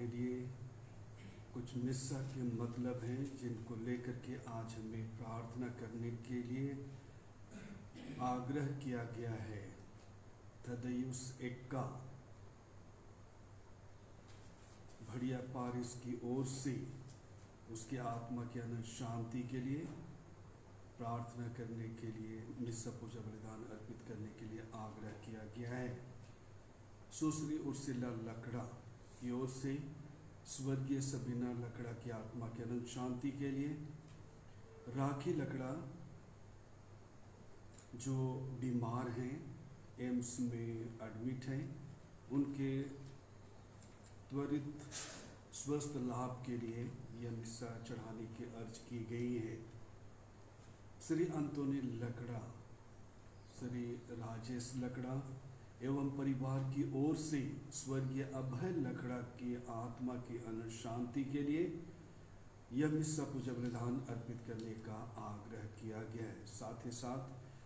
हमारे लिए कुछ मिस्सा के मतलब हैं जिनको लेकर के आज हमें प्रार्थना करने के लिए आग्रह किया गया है। थद्देयुस एक्का बढ़िया पारिस की ओर से उसकी आत्मा की अनंत शांति के लिए प्रार्थना करने के लिए मिस्सा पूजा बलिदान अर्पित करने के लिए आग्रह किया गया है। सुश्री उर्सिला लकड़ा की ओर से स्वर्गीय सबीना लकड़ा की आत्मा की अनंत शांति के लिए, राखी लकड़ा जो बीमार हैं, एम्स में एडमिट हैं, उनके त्वरित स्वस्थ लाभ के लिए यह मिस्सा चढ़ाने की अर्ज की गई है। श्री अंतोनी लकड़ा, श्री राजेश लकड़ा एवं परिवार की ओर से स्वर्गीय अभय लकड़ा की आत्मा की अनंत शांति के लिए यह मिस्सा पूजा बलिदान अर्पित करने का आग्रह किया गया है। साथ ही साथ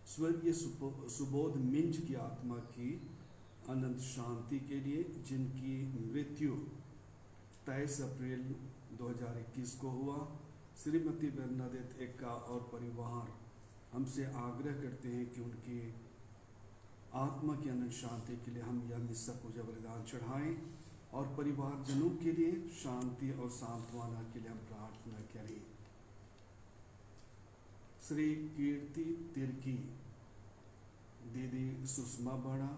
स्वर्गीय सुबोध मिंज की आत्मा की अनंत शांति के लिए, जिनकी मृत्यु 23 अप्रैल 2021 को हुआ। श्रीमती बरनादेत एक्का और परिवार हमसे आग्रह करते हैं कि उनकी आत्मा की अनंत शांति के लिए हम यह मिस्सा पूजा बलिदान चढ़ाएं और परिवारजनों के लिए शांति और सांत्वना के लिए हम प्रार्थना करें। श्री कीर्ति तिर्की, दीदी सुषमा बड़ा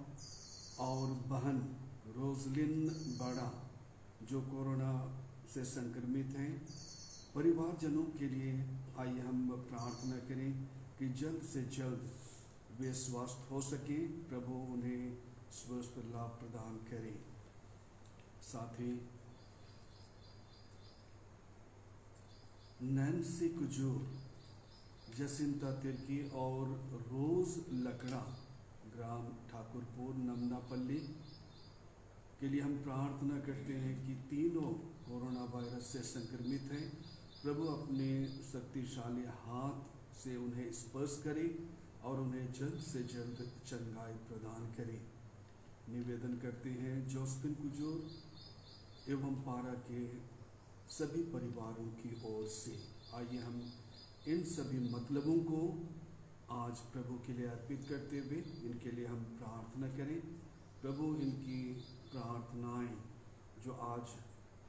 और बहन रोजलिन बड़ा जो कोरोना से संक्रमित हैं, परिवारजनों के लिए आइए हम प्रार्थना करें कि जल्द से जल्द वे स्वस्थ हो सके, प्रभु उन्हें स्वस्थ लाभ प्रदान करे। साथ ही नैन्सी कुजूर, जसिंता तिर्की और रोज लकड़ा ग्राम ठाकुरपुर नमनापल्ली के लिए हम प्रार्थना करते हैं कि तीनों कोरोना वायरस से संक्रमित हैं। प्रभु अपने शक्तिशाली हाथ से उन्हें स्पर्श करे और उन्हें जल्द से जल्द चंगाई प्रदान करे। निवेदन करते हैं जोस्पिन कुजूर एवं पारा के सभी परिवारों की ओर से। आइए हम इन सभी मतलबों को आज प्रभु के लिए अर्पित करते हुए इनके लिए हम प्रार्थना करें। प्रभु इनकी प्रार्थनाएं जो आज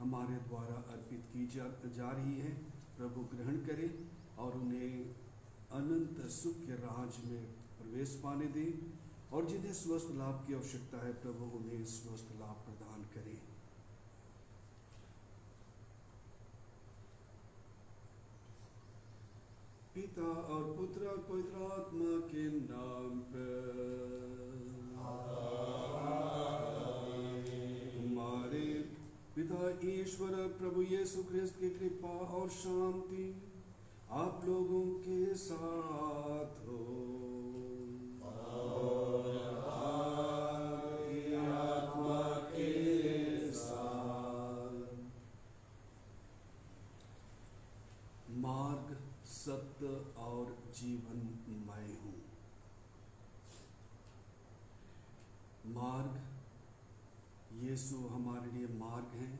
हमारे द्वारा अर्पित की जा रही है, प्रभु ग्रहण करे और उन्हें अनंत सुख के राज में प्रवेश पाने दे, और जिन्हें स्वस्थ लाभ की आवश्यकता है प्रभु उन्हें स्वस्थ लाभ प्रदान करे। पिता और पुत्र और पवित्र आत्मा के नाम पर हमारे पिता ईश्वर प्रभु यीशु ख्रिस्त की कृपा और शांति आप लोगों के साथ हो और आपकी आत्मा के साथ। मार्ग, सत्य और जीवन मैं हूँ। मार्ग, यीशु हमारे लिए मार्ग है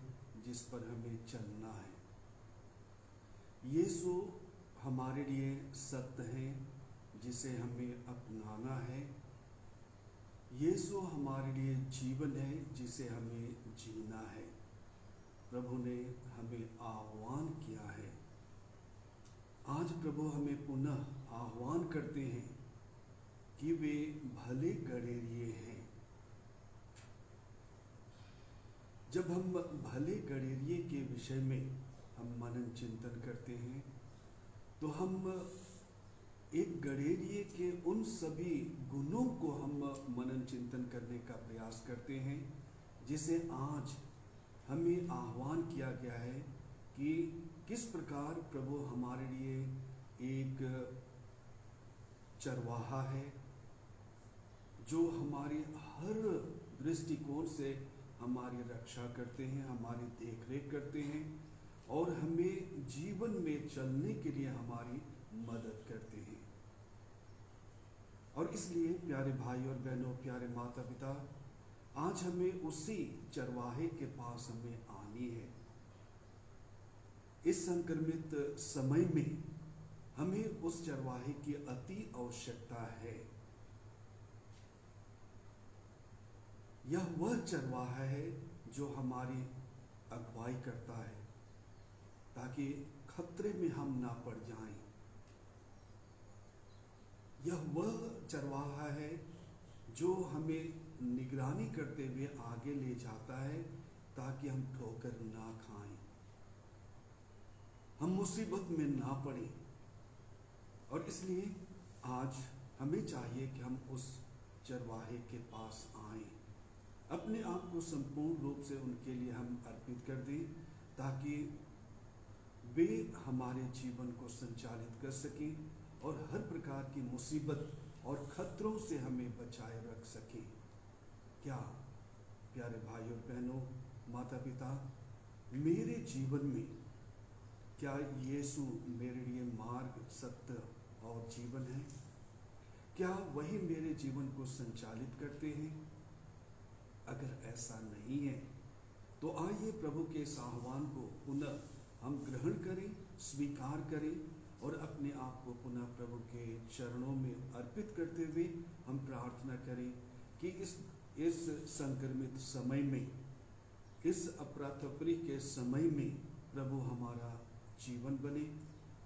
जिस पर हमें चलना है। यीशु हमारे लिए सत्य है जिसे हमें अपनाना है। यीशु हमारे लिए जीवन है जिसे हमें जीना है। प्रभु ने हमें आह्वान किया है। आज प्रभु हमें पुनः आह्वान करते हैं कि वे भले गडेरिये हैं। जब हम भले गडेरिये के विषय में हम मनन चिंतन करते हैं तो हम एक गडेरिये के उन सभी गुणों को हम मनन चिंतन करने का प्रयास करते हैं जिसे आज हमें आह्वान किया गया है कि किस प्रकार प्रभु हमारे लिए एक चरवाहा है जो हमारी हर दृष्टिकोण से हमारी रक्षा करते हैं, हमारी देखरेख करते हैं और हमें जीवन में चलने के लिए हमारी मदद करते हैं। और इसलिए प्यारे भाई और बहनों, प्यारे माता पिता, आज हमें उसी चरवाहे के पास हमें आनी है। इस संक्रमित समय में हमें उस चरवाहे की अति आवश्यकता है। यह वह चरवाहा है जो हमारी अगुवाई करता है ताकि खतरे में हम ना पड़ जाएं। यह वह चरवाहा है जो हमें निगरानी करते हुए आगे ले जाता है ताकि हम ठोकर ना खाएं, हम मुसीबत में ना पड़ें। और इसलिए आज हमें चाहिए कि हम उस चरवाहे के पास आएं, अपने आप को संपूर्ण रूप से उनके लिए हम अर्पित कर दें ताकि वे हमारे जीवन को संचालित कर सकें और हर प्रकार की मुसीबत और खतरों से हमें बचाए रख सकें। क्या प्यारे भाई और बहनों, माता पिता, मेरे जीवन में क्या यीशु मेरे लिए मार्ग, सत्य और जीवन है? क्या वही मेरे जीवन को संचालित करते हैं? अगर ऐसा नहीं है तो आइए प्रभु के इस आह्वान को पुनः हम ग्रहण करें, स्वीकार करें और अपने आप को पुनः प्रभु के चरणों में अर्पित करते हुए हम प्रार्थना करें कि इस संक्रमित समय में, इस अपरातपरी के समय में प्रभु हमारा जीवन बने,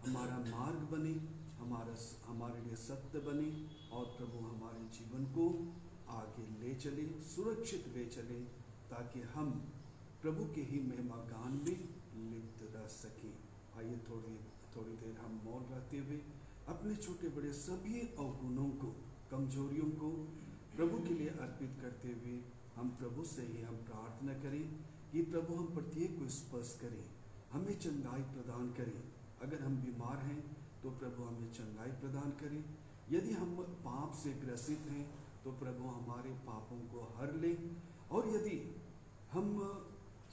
हमारा मार्ग बने, हमारे लिए सत्य बने और प्रभु हमारे जीवन को आगे ले चले, सुरक्षित ले चले ताकि हम प्रभु के ही महिमा गान में लिप्त रह सकें। आइए थोड़ी देर हम मौन रहते हुए अपने छोटे बड़े सभी अवगुणों को, कमजोरियों को प्रभु के लिए अर्पित करते हुए हम प्रभु से ही हम प्रार्थना करें कि प्रभु हम प्रत्येक को स्पर्श करें, हमें चंगाई प्रदान करें। अगर हम बीमार हैं तो प्रभु हमें चंगाई प्रदान करें। यदि हम पाप से ग्रसित हैं तो प्रभु हमारे पापों को हर ले। और यदि हम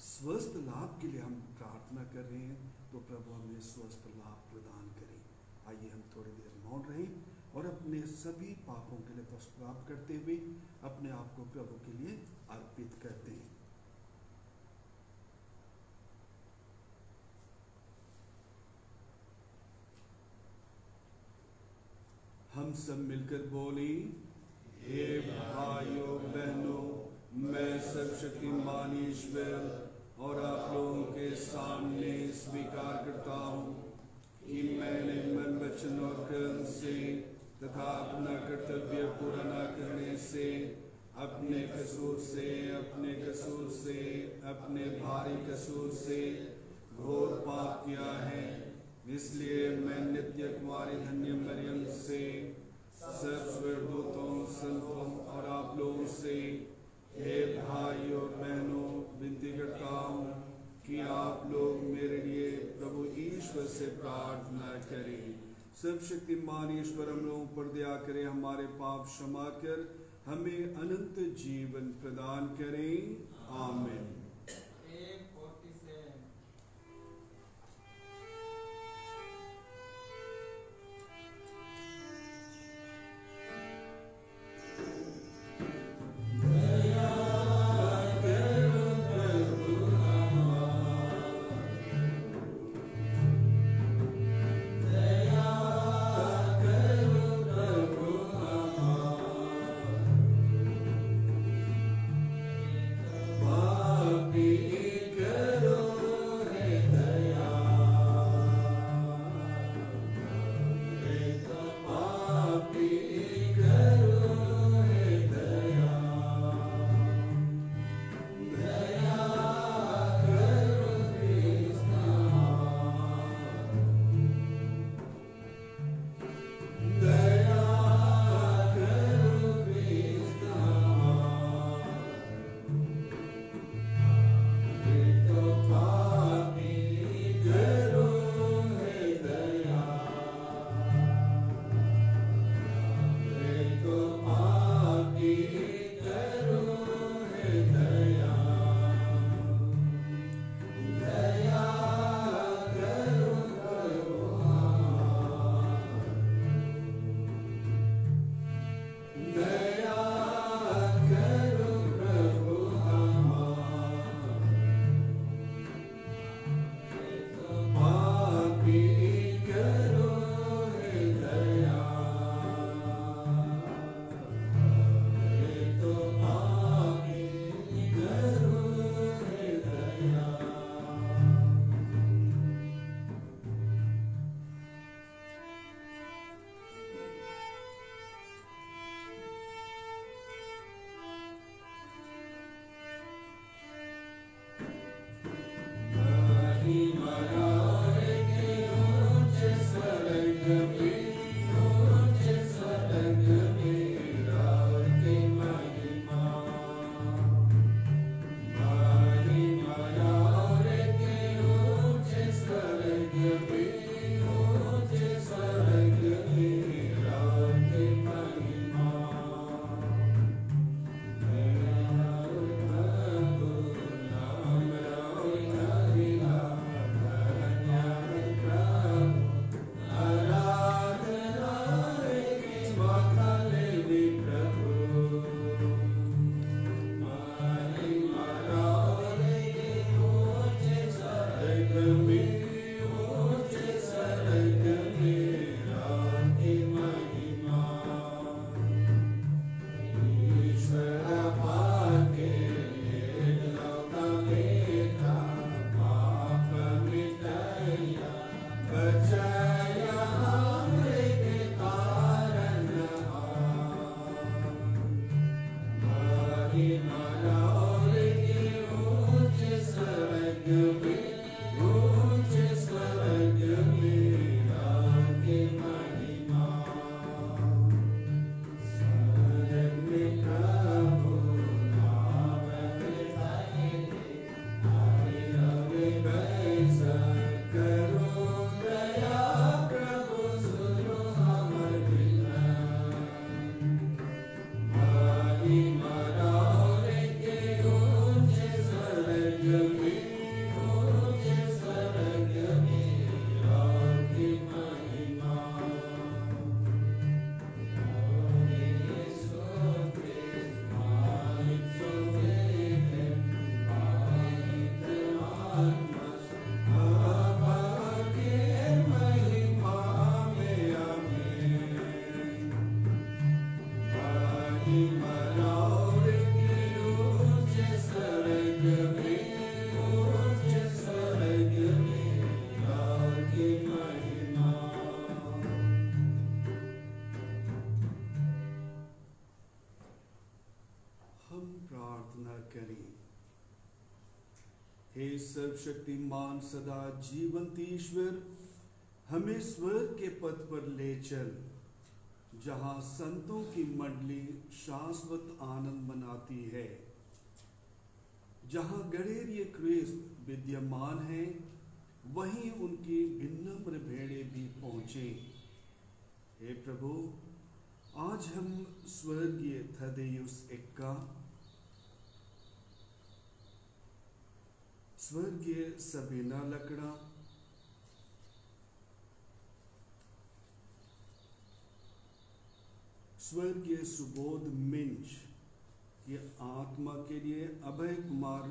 स्वस्थ लाभ के लिए हम प्रार्थना कर रहे हैं तो प्रभु हमें स्वस्थ लाभ प्रदान करें। आइए हम थोड़ी देर मौन रहें और अपने सभी पापों के लिए पश्चाताप करते हुए अपने आप को प्रभु के लिए अर्पित करते हैं। हम सब मिलकर बोली, हे भाइयों बहनों, मैं सर्वशक्तिमान ईश्वर और आप लोगों के सामने स्वीकार करता हूँ कि मैंने मन, वचन और कर्म से तथा अपना कर्तव्य पूरा न करने से, अपने कसूर से, अपने भारी कसूर से घोर पाप किया है। इसलिए मैं नित्य कुमारी धन्य मरियम से, सब स्वर्गदूतों, संतों और आप लोगों से, हे भाई और बहनों, विनती करता हूँ कि आप लोग मेरे लिए प्रभु ईश्वर से प्रार्थना करें। सर्वशक्तिमान ईश्वर हम लोगों पर दया करें, हमारे पाप क्षमा कर हमें अनंत जीवन प्रदान करें। आमीन। Bye. हे सर्वशक्तिमान सदा जीवंत ईश्वर, हमें स्वर्ग के पथ पर ले चल, जहां संतों की मंडली शाश्वत आनंद मनाती है, जहां गणेरिय ख्रिस्त विद्यमान है, वहीं उनकी विनम्र भेड़े भी पहुंचे। हे प्रभु, आज हम स्वर्गीय थदेयुस एक्का, स्वर्गीय सबीना लकड़ा, स्वर्गीय सुबोध मिंच की आत्मा के लिए, अभय कुमार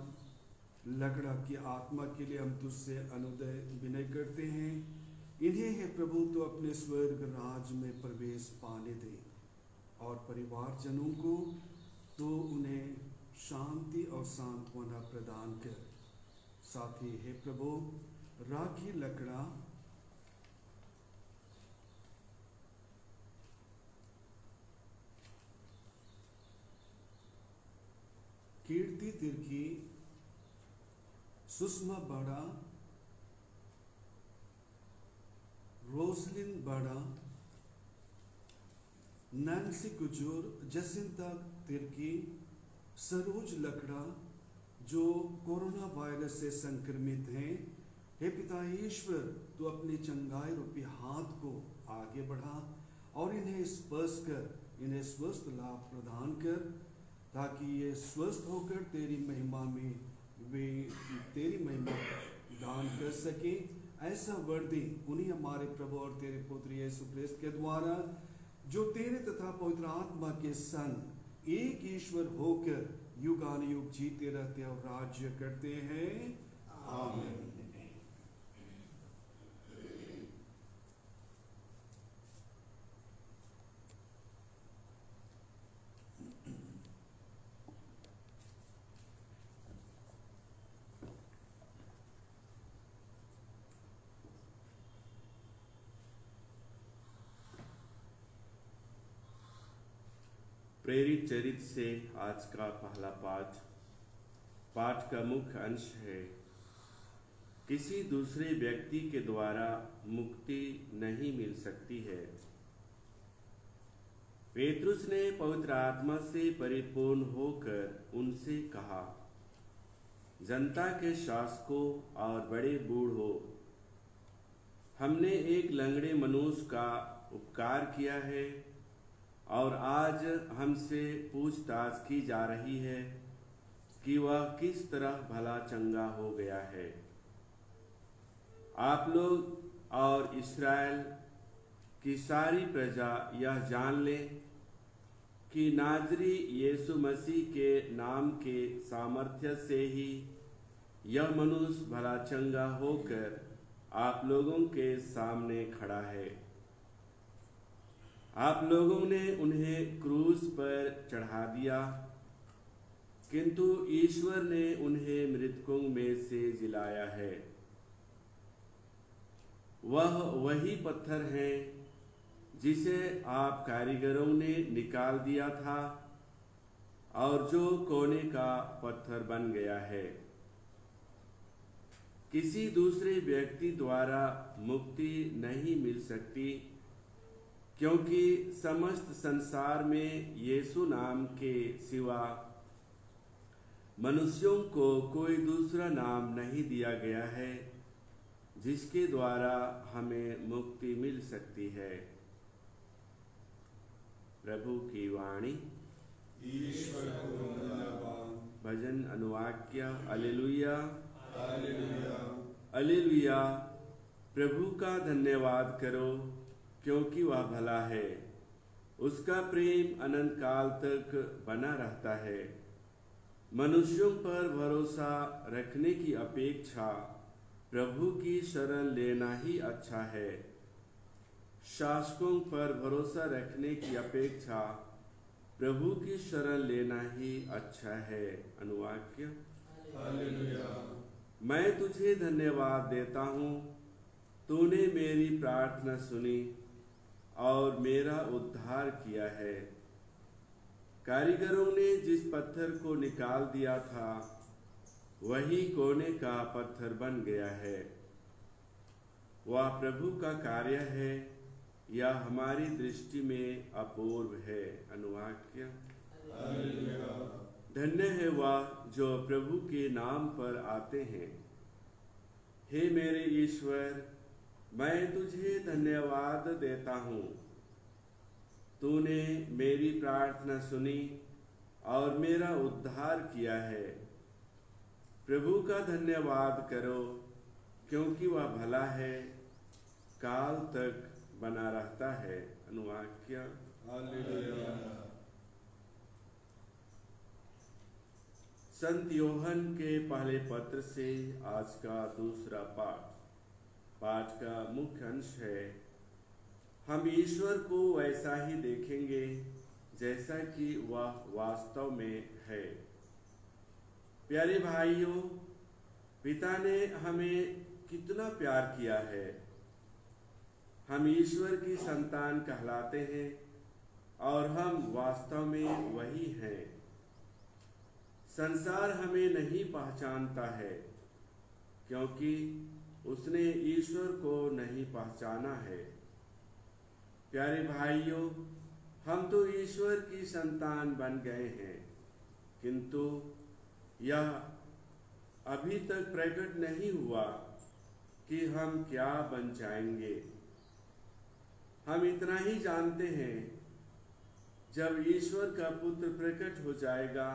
लकड़ा की आत्मा के लिए हम तुझसे अनुदय विनय करते हैं। इन्हें है प्रभु तो अपने स्वर्ग राज में प्रवेश पाने दे, और परिवारजनों को तो उन्हें शांति और सांत्वना प्रदान कर। साथ ही हे प्रभु, राखी लकड़ा, कीर्ति तिर्की, सुषमा बड़ा, रोसलिन बड़ा, नैन्सी कुजूर, जसिंता तिर्की, सरोज लकड़ा जो कोरोना वायरस से संक्रमित हैं। हे पिता ईश्वर, तो अपने चंगाई रूपी हाथ को आगे बढ़ा और इन्हें स्पर्श कर, इन्हें स्वस्थ लाभ प्रदान कर, ताकि ये स्वस्थ होकर तेरी महिमा में वे तेरी महिमा दान कर सके। ऐसा वर दे उन्हीं हमारे प्रभु और तेरे पुत्र यीशु ख्रिस्त के द्वारा, जो तेरे तथा पवित्र आत्मा के संग एक ईश्वर होकर युगानुयुग जीते रहते और राज्य करते हैं। आमीन। प्रेरित चरित्र से आज का पहला पाठ का मुख्य अंश है, किसी दूसरे व्यक्ति के द्वारा मुक्ति नहीं मिल सकती है। पेतरुस ने पवित्र आत्मा से परिपूर्ण होकर उनसे कहा, जनता के शासकों और बड़े बूढ़ों, हमने एक लंगड़े मनुष्य का उपकार किया है और आज हमसे पूछताछ की जा रही है कि वह किस तरह भला चंगा हो गया है। आप लोग और इस्राएल की सारी प्रजा यह जान ले कि नाजरी यीशु मसीह के नाम के सामर्थ्य से ही यह मनुष्य भला चंगा होकर आप लोगों के सामने खड़ा है। आप लोगों ने उन्हें क्रूस पर चढ़ा दिया, किंतु ईश्वर ने उन्हें मृतकों में से जिलाया है। वह वही पत्थर है जिसे आप कारीगरों ने निकाल दिया था और जो कोने का पत्थर बन गया है। किसी दूसरे व्यक्ति द्वारा मुक्ति नहीं मिल सकती, क्योंकि समस्त संसार में यीशु नाम के सिवा मनुष्यों को कोई दूसरा नाम नहीं दिया गया है जिसके द्वारा हमें मुक्ति मिल सकती है। प्रभु की वाणी। ईश्वर को धन्यवाद। भजन अनुवाक्य। Alleluia hallelujah. अलेलुया। प्रभु का धन्यवाद करो, क्योंकि वह भला है, उसका प्रेम अनंत काल तक बना रहता है। मनुष्यों पर भरोसा रखने की अपेक्षा प्रभु की शरण लेना ही अच्छा है। शासकों पर भरोसा रखने की अपेक्षा प्रभु की शरण लेना ही अच्छा है। अनुवाक्य। हालेलुया। मैं तुझे धन्यवाद देता हूँ, तूने मेरी प्रार्थना सुनी और मेरा उद्धार किया है। कारीगरों ने जिस पत्थर को निकाल दिया था वही कोने का पत्थर बन गया है। वह प्रभु का कार्य है, यह हमारी दृष्टि में अपूर्व है। अनुवाक्य। हालेलुया। धन्य है वह जो प्रभु के नाम पर आते हैं। हे मेरे ईश्वर, मैं तुझे धन्यवाद देता हूँ, तूने मेरी प्रार्थना सुनी और मेरा उद्धार किया है। प्रभु का धन्यवाद करो, क्योंकि वह भला है, काल तक बना रहता है। अनुवाक्य। हालेलुया। संत योहन के पहले पत्र से आज का दूसरा पाठ का मुख्य अंश है, हम ईश्वर को वैसा ही देखेंगे जैसा कि वह वास्तव में है। प्यारे भाइयों, पिता ने हमें कितना प्यार किया है। हम ईश्वर की संतान कहलाते हैं और हम वास्तव में वही हैं। संसार हमें नहीं पहचानता है, क्योंकि उसने ईश्वर को नहीं पहचाना है। प्यारे भाइयों, हम तो ईश्वर की संतान बन गए हैं, किंतु यह अभी तक प्रकट नहीं हुआ कि हम क्या बन जाएंगे। हम इतना ही जानते हैं, जब ईश्वर का पुत्र प्रकट हो जाएगा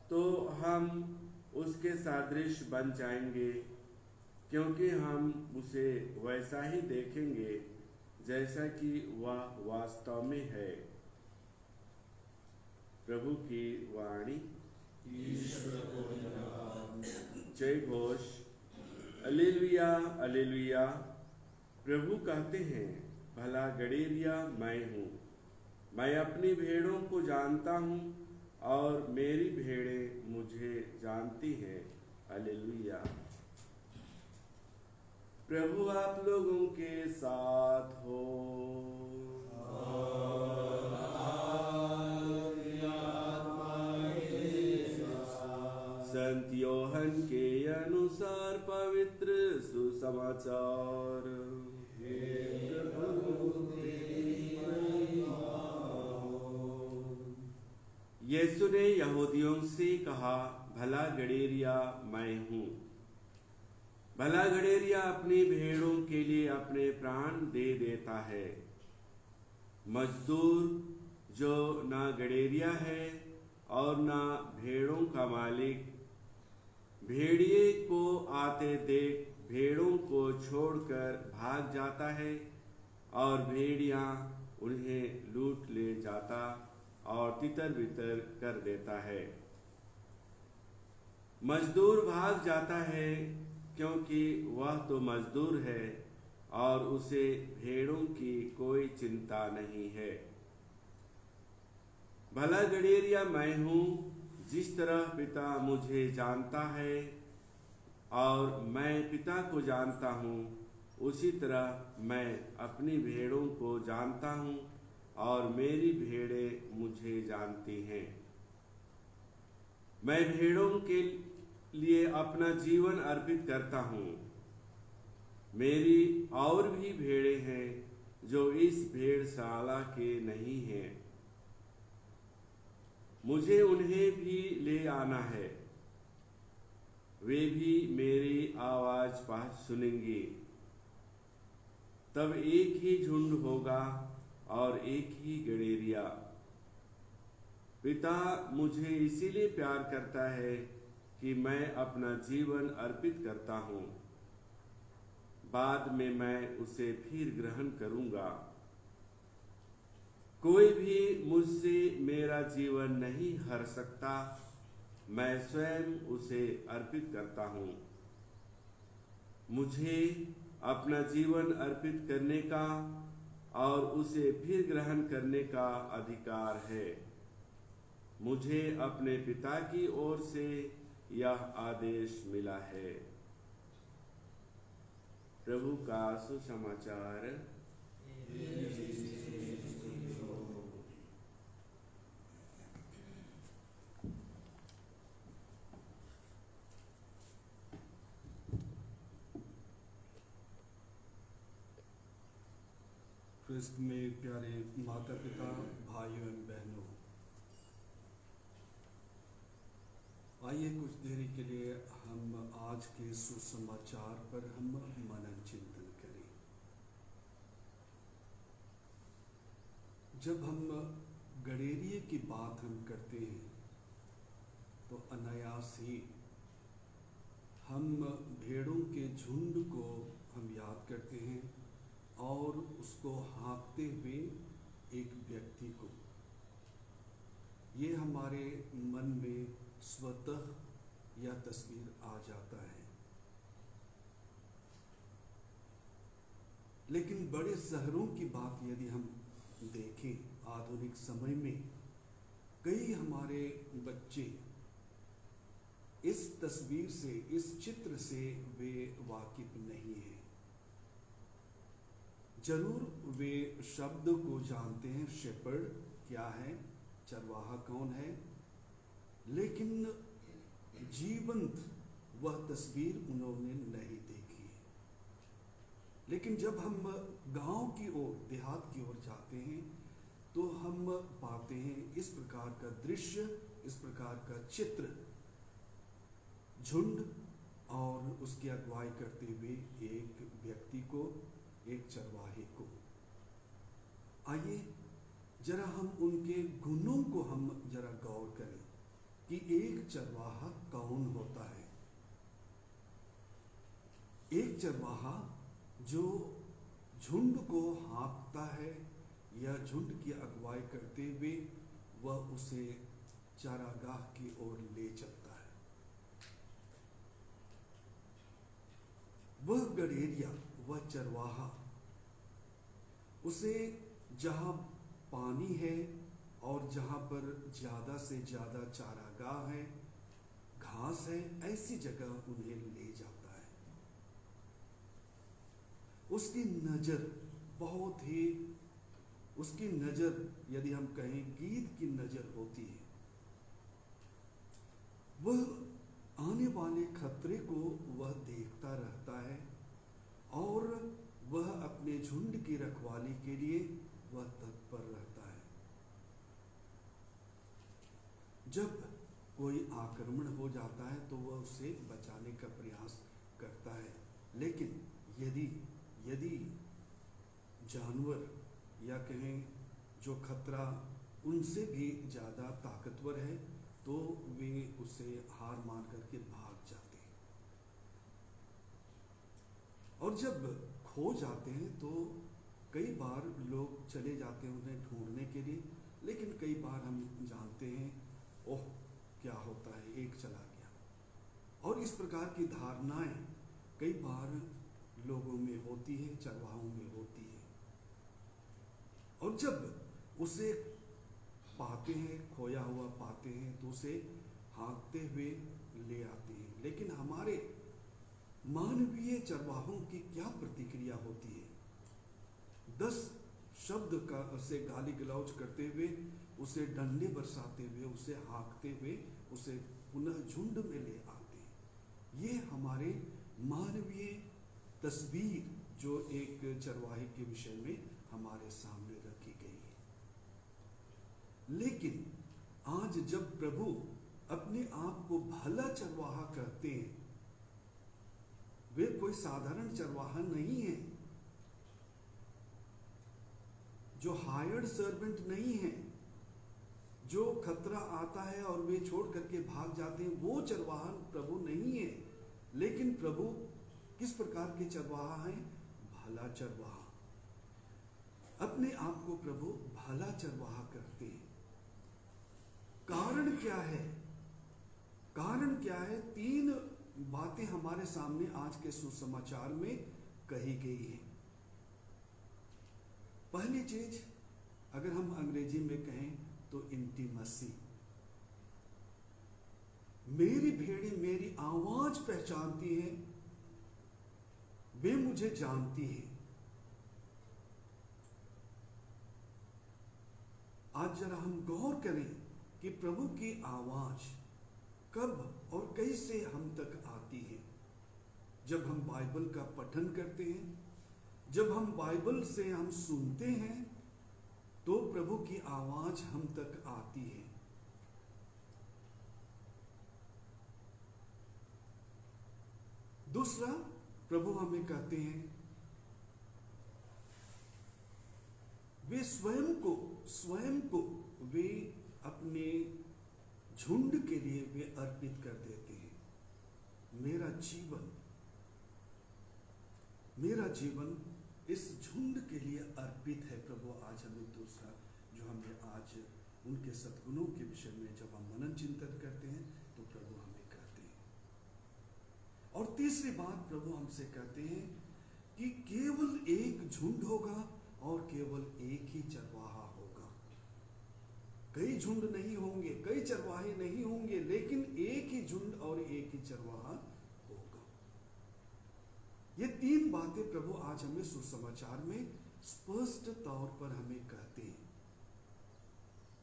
तो हम उसके सादृश बन जाएंगे, क्योंकि हम उसे वैसा ही देखेंगे जैसा कि वह वास्तव में है। प्रभु की वाणी। ईश्वर को धन्यवाद। जय घोष। Alleluia alleluia. प्रभु कहते हैं, भला गड़ेरिया मैं हूँ, मैं अपनी भेड़ों को जानता हूँ और मेरी भेड़ें मुझे जानती हैं। हालेलुया। प्रभु आप लोगों के साथ हो। संत योहन के अनुसार पवित्र सुसमाचार। यीशु ने यहूदियों से कहा, भला गड़ेरिया मैं हूँ। भला गड़ेरिया अपनी भेड़ों के लिए अपने प्राण दे देता है। मजदूर जो ना गड़ेरिया है और ना भेड़ों का मालिक, भेड़िए को आते देख भेड़ों को छोड़कर भाग जाता है और भेड़िया उन्हें लूट ले जाता और तितर बितर कर देता है। मजदूर भाग जाता है क्योंकि वह तो मजदूर है और उसे भेड़ों की कोई चिंता नहीं है। भला गड़ेरिया मैं हूँ, जिस तरह पिता मुझे जानता है और मैं पिता को जानता हूँ, उसी तरह मैं अपनी भेड़ों को जानता हूँ और मेरी भेड़ें मुझे जानती हैं। मैं भेड़ों के लिए अपना जीवन अर्पित करता हूँ। मेरी और भी भेड़ें हैं जो इस भेड़शाला के नहीं हैं। मुझे उन्हें भी ले आना है, वे भी मेरी आवाज सुनेंगे। तब एक ही झुंड होगा और एक ही गड़ेरिया। पिता मुझे इसीलिए प्यार करता है कि मैं अपना जीवन अर्पित करता हूँ। बाद में मैं उसे फिर ग्रहण करूंगा। कोई भी मुझसे मेरा जीवन नहीं हर सकता, मैं स्वयं उसे अर्पित करता हूँ। मुझे अपना जीवन अर्पित करने का और उसे फिर ग्रहण करने का अधिकार है। मुझे अपने पिता की ओर से यह आदेश मिला है। प्रभु का सुसमाचार। क्रिस्त में प्यारे माता पिता, भाइयों एवं बहनों, आइए कुछ देरी के लिए हम आज के सुसमाचार पर हम मनन चिंतन करें। जब हम गड़ेरिये की बात हम करते हैं तो अनायास ही हम भेड़ों के झुंड को हम याद करते हैं और उसको हाँकते हुए एक व्यक्ति को। ये हमारे मन में स्वतः यह तस्वीर आ जाता है। लेकिन बड़े शहरों की बात यदि हम देखें, आधुनिक समय में कई हमारे बच्चे इस तस्वीर से, इस चित्र से वे वाकिफ नहीं हैं। जरूर वे शब्द को जानते हैं, शेपर्ड क्या है, चरवाहा कौन है, लेकिन जीवंत वह तस्वीर उन्होंने नहीं देखी है। लेकिन जब हम गांव की ओर, देहात की ओर जाते हैं तो हम पाते हैं इस प्रकार का दृश्य, इस प्रकार का चित्र, झुंड और उसकी अगुवाई करते हुए एक व्यक्ति को, एक चरवाहे को। आइए जरा हम उनके गुणों को हम जरा गौर करें कि एक चरवाहा कौन होता है। एक चरवाहा जो झुंड को हाँकता है या झुंड की अगुवाई करते हुए वह उसे चारागाह की ओर ले चलता है। वह गड़ेरिया, वह चरवाहा, उसे जहाँ पानी है और जहाँ पर ज़्यादा से ज़्यादा चारागाह है, घास है, ऐसी जगह उन्हें ले जाता है। उसकी नज़र बहुत ही, उसकी नज़र यदि हम कहें गीध की नज़र होती है। वह आने वाले खतरे को वह देखता रहता है और वह अपने झुंड की रखवाली के लिए वह तत्पर रहता है। जब कोई आक्रमण हो जाता है तो वह उसे बचाने का प्रयास करता है। लेकिन यदि जानवर या कहें जो खतरा उनसे भी ज़्यादा ताकतवर है तो वे उसे हार मान करके भाग जाते हैं। और जब खो जाते हैं तो कई बार लोग चले जाते हैं उन्हें ढूंढने के लिए, लेकिन कई बार हम जानते हैं ओह क्या होता है, एक चला गया। और इस प्रकार की धारणाएं कई बार लोगों में होती है, चरवाहों में होती है। और जब उसे पाते हैं, खोया हुआ पाते हैं तो उसे हाँकते हुए ले आते हैं। लेकिन हमारे मानवीय चरवाहों की क्या प्रतिक्रिया होती है? 10 शब्द का उसे गाली गलौज करते हुए, उसे डंडे बरसाते हुए, उसे हाँकते हुए, उसे पुनः झुंड में ले आते हैं। ये हमारे मानवीय तस्वीर जो एक चरवाहे के विषय में हमारे सामने रखी गई है। लेकिन आज जब प्रभु अपने आप को भला चरवाहा कहते हैं, वे कोई साधारण चरवाहा नहीं है, जो हायर्ड सर्वेंट नहीं है, जो खतरा आता है और वे छोड़ करके भाग जाते हैं, वो चरवाहा प्रभु नहीं है। लेकिन प्रभु किस प्रकार के चरवाहा हैं? भला चरवाहा। अपने आप को प्रभु भला चरवाहा करते हैं। कारण क्या है? कारण क्या है? 3 बातें हमारे सामने आज के सुसमाचार में कही गई है। पहली चीज, अगर हम अंग्रेजी में कहें तो इंटीमेसी। मेरी भेड़ें मेरी आवाज पहचानती हैं, वे मुझे जानती हैं। आज जरा हम गौर करें कि प्रभु की आवाज कब और कैसे हम तक आती है। जब हम बाइबल का पठन करते हैं, जब हम बाइबल से हम सुनते हैं, तो प्रभु की आवाज हम तक आती है। दूसरा, प्रभु हमें कहते हैं वे स्वयं को वे अपने झुंड के लिए वे अर्पित कर देते हैं। मेरा जीवन इस झुंड के लिए अर्पित है। प्रभु आज हमें दूसरा, जो हमें आज उनके सद्गुणों के विषय में जब हम मनन चिंतन करते हैं, तो प्रभु हमें कहते हैं। और तीसरी बात, प्रभु हमसे कहते हैं कि केवल एक झुंड होगा और केवल एक ही चरवाहा होगा। कई झुंड नहीं होंगे, कई चरवाहे नहीं होंगे, लेकिन एक ही झुंड और एक ही चरवाहा होगा। ये 3 बातें प्रभु आज हमें सुसमाचार में स्पष्ट तौर पर हमें कहते हैं।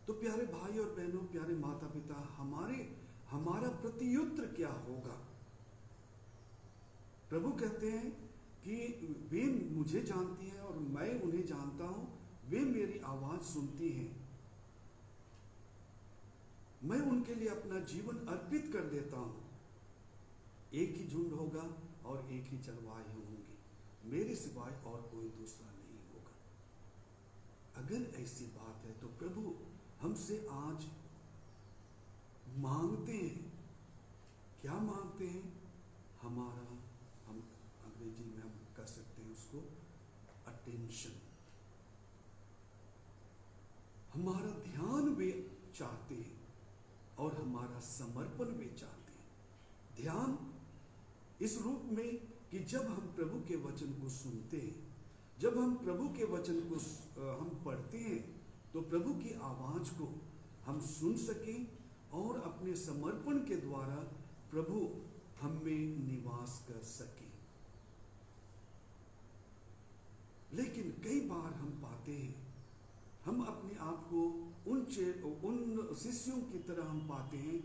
तो प्यारे भाई और बहनों, प्यारे माता पिता, हमारा प्रत्युत्तर क्या होगा? प्रभु कहते हैं कि वे मुझे जानती हैं और मैं उन्हें जानता हूं, वे मेरी आवाज सुनती हैं। मैं उनके लिए अपना जीवन अर्पित कर देता हूं। एक ही झुंड होगा और एक ही चरवाहे होंगे, मेरे सिवाय और कोई दूसरा नहीं होगा। अगर ऐसी बात है तो प्रभु हमसे आज मांगते हैं। क्या मांगते हैं? हम अंग्रेजी में हम कह सकते हैं उसको अटेंशन। हमारा ध्यान वे चाहते हैं और हमारा समर्पण वे चाहते हैं। ध्यान इस रूप में कि जब हम प्रभु के वचन को सुनते हैं, जब हम प्रभु के वचन को हम पढ़ते हैं, तो प्रभु की आवाज को हम सुन सकें और अपने समर्पण के द्वारा प्रभु हम में निवास कर सके। लेकिन कई बार हम पाते हैं, हम अपने आप को उन शिष्यों की तरह हम पाते हैं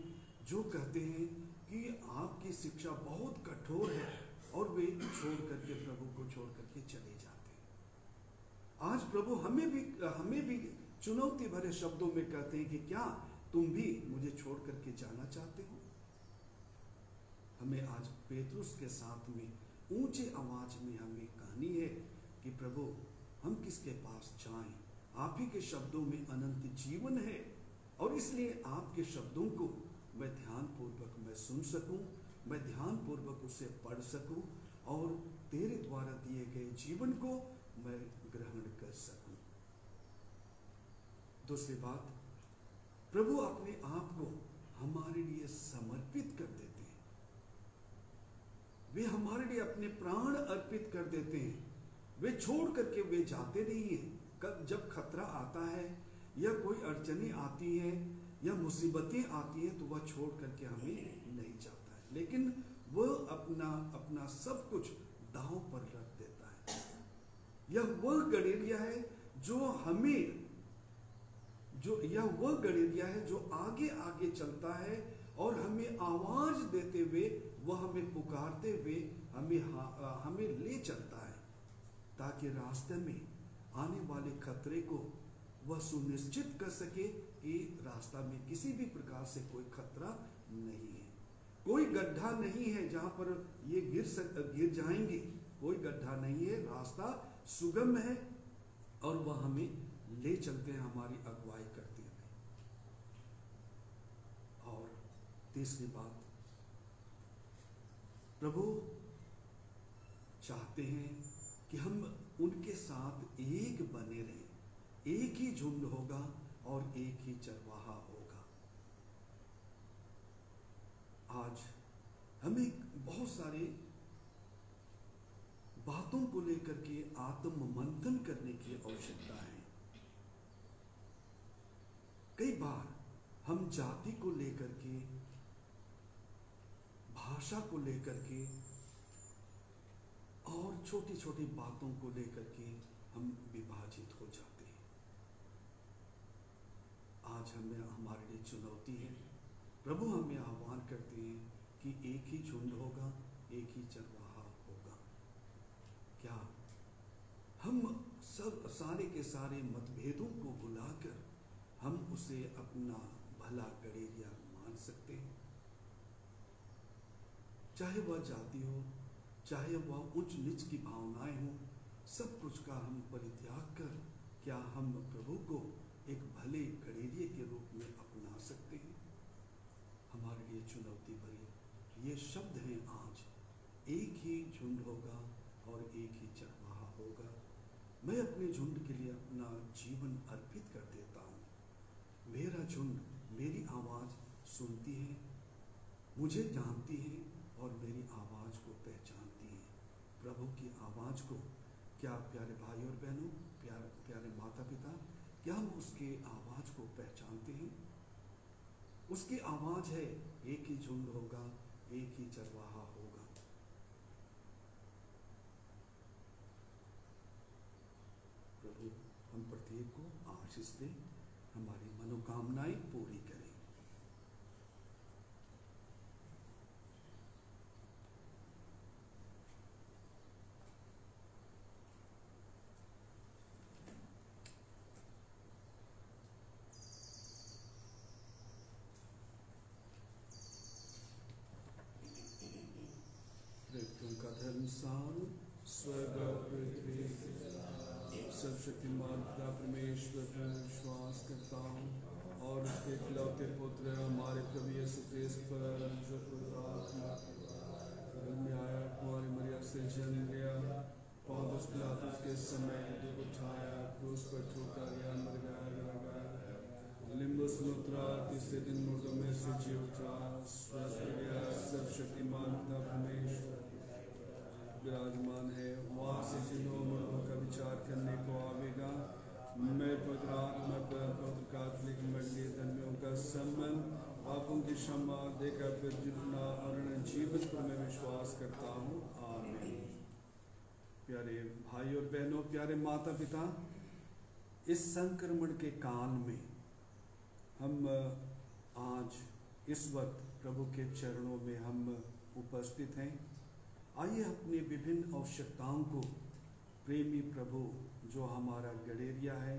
जो कहते हैं कि आपकी शिक्षा बहुत कठोर है, और वे छोड़ करके प्रभु को छोड़ करके चले जाते हैं। आज प्रभु हमें भी चुनौती भरे शब्दों में कहते हैं कि क्या तुम भी मुझे छोड़ करके जाना चाहते हो? हमें आज पेतरुस के साथ में ऊंची आवाज में हमें कहनी है कि प्रभु हम किसके पास जाएं? आप ही के शब्दों में अनंत जीवन है, और इसलिए आपके शब्दों को मैं ध्यानपूर्वक मैं सुन सकूं, मैं ध्यानपूर्वक उसे पढ़ सकूं, और तेरे द्वारा दिए गए जीवन को मैं ग्रहण कर सकूं। दूसरी बात, प्रभु अपने आप को हमारे लिए समर्पित कर देते हैं। वे हमारे लिए अपने प्राण अर्पित कर देते हैं। वे छोड़ करके वे जाते नहीं हैं। जब खतरा आता है या कोई अड़चने आती है या मुसीबतें आती हैं, तो वह छोड़ करके हमें नहीं जाता है, लेकिन वह अपना सब कुछ दांव पर रख देता है। यह वह गड़ेरिया है जो आगे आगे चलता है और हमें आवाज देते हुए, वह हमें पुकारते हुए हमें ले चलता है, ताकि रास्ते में आने वाले खतरे को वह सुनिश्चित कर सके कि रास्ता में किसी भी प्रकार से कोई खतरा नहीं है, कोई गड्ढा नहीं है जहां पर ये गिर जाएंगे, कोई गड्ढा नहीं है, रास्ता सुगम है और वह हमें ले चलते हैं, हमारी अगुवाई करते हुए। और तीसरी बात, प्रभु चाहते हैं कि हम उनके साथ एक बने रहें, एक ही झुंड होगा और एक ही चरवाहा होगा। आज हमें बहुत सारी बातों को लेकर के आत्म मंथन करने की आवश्यकता है। कई बार हम जाति को लेकर के, भाषा को लेकर के और छोटी छोटी बातों को लेकर के हम विभाजित हो जाते हैं। आज हमें, हमारे लिए चुनौती है, प्रभु हमें आह्वान करते हैं कि एक ही झुंड होगा, एक ही चरवाहा होगा। क्या हम सब सारे के सारे मतभेदों को भुलाकर हम उसे अपना भला गड़ेरिया मान सकते हैं? चाहे वह जाति हो, चाहे वह उच्च नीच की भावनाएं हो, सब कुछ का हम परित्याग कर क्या हम प्रभु को एक भले गड़ेरिये के रूप में अपना सकते हैं? हमारे लिए चुनौती भरी ये शब्द हैं आज, एक ही झुंड होगा और एक ही चरवाहा होगा। मैं अपने झुंड के लिए अपना जीवन अर्पित कर देता हूँ। मेरा झुंड मेरी आवाज़ सुनती है, मुझे जानती है और मेरी आवाज़ को पहचानती है। प्रभु की आवाज़ को क्या प्यारे भाई और बहनों, प्यारे माता पिता, क्या हम उसके आवाज़ को पहचानते हैं? उसकी आवाज़ है, एक ही झुंड होगा, एक ही चरवाहा होगा। प्रभु हम प्रत्येक को आशीष दे, हमारी मनोकामनाएं पूरी करें। का धर्मसार स्वर्ग पृथ्वी सर्वशक्तिमान पिता परमेश्वर पर विश्वास करता हूँ और उसके इकलौते पुत्र हमारे प्रभु यीशु क्रिस्त पर जो में आया, कुंवारी मरिया से जन्म लिया, पौलुस पिलातुस के समय दुख उठाया, क्रूस पर ठोका गया, मर गया, गिरा गया, लिम्बुस में उतरा, तीसरे दिन मुर्दों में से जी उठा, स्वस्थ गया, सर्वशक्तिमान पिता परमेश्वर विराजमान है, वहाँ से जिन्हों मुर्दों का विचार करने को आवेगा। मैं पवित्र आत्मा पर पवित्र कैथोलिक मंडली धर्मियों का संबंध, पापों की क्षमा देकर फिर जितना और जीवन पर मैं विश्वास करता हूँ। आमीन। प्यारे भाई और बहनों, प्यारे माता पिता, इस संक्रमण के काल में हम आज इस वक्त प्रभु के चरणों में हम उपस्थित हैं। आइए अपनी विभिन्न आवश्यकताओं को प्रेमी प्रभु जो हमारा गड़ेरिया है,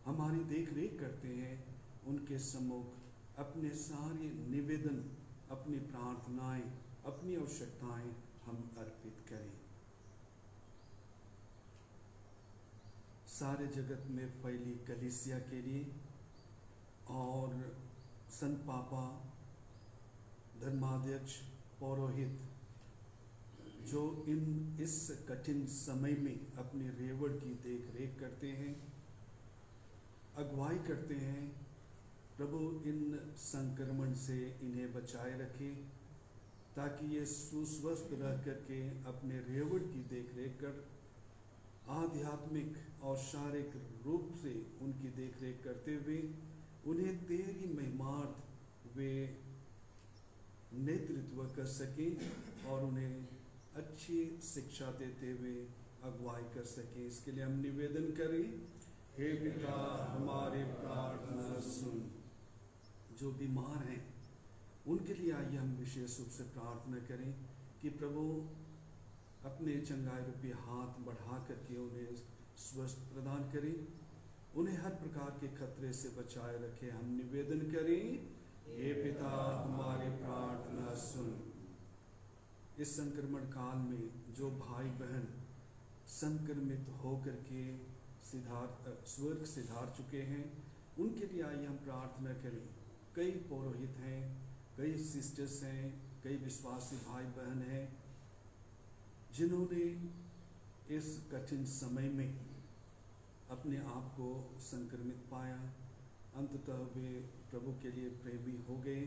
हमारी देख रेख करते हैं, उनके सम्मुख अपने सारे निवेदन, अपनी प्रार्थनाएं, अपनी आवश्यकताएं हम अर्पित करें। सारे जगत में फैली कलीसिया के लिए और संत पापा, धर्माध्यक्ष, पौरोहित जो इस कठिन समय में अपनी रेवड़ की देख रेख करते हैं, अगुवाई करते हैं, प्रभु इन संक्रमण से इन्हें बचाए रखे ताकि ये सुस्वस्थ रह करके अपने रेवड़ की देख रेख कर आध्यात्मिक और शारीरिक रूप से उनकी देख रेख करते हुए उन्हें तेरी महिमार्थ वे नेतृत्व कर सके और उन्हें अच्छी शिक्षा देते हुए अगुवाई कर सके। इसके लिए हम निवेदन करें, हे पिता हमारी प्रार्थना सुन। जो बीमार हैं उनके लिए आइए हम विशेष रूप से प्रार्थना करें कि प्रभु अपने चंगाई रूपी हाथ बढ़ा करके उन्हें स्वस्थ प्रदान करें, उन्हें हर प्रकार के खतरे से बचाए रखे। हम निवेदन करें, हे पिता हमारी प्रार्थना सुन। इस संक्रमण काल में जो भाई बहन संक्रमित होकर के स्वर्ग सिधार चुके हैं, उनके लिए आइए हम प्रार्थना करें। कई पुरोहित हैं, कई सिस्टर्स हैं, कई विश्वासी भाई बहन हैं जिन्होंने इस कठिन समय में अपने आप को संक्रमित पाया, अंततः वे प्रभु के लिए प्रेमी हो गए।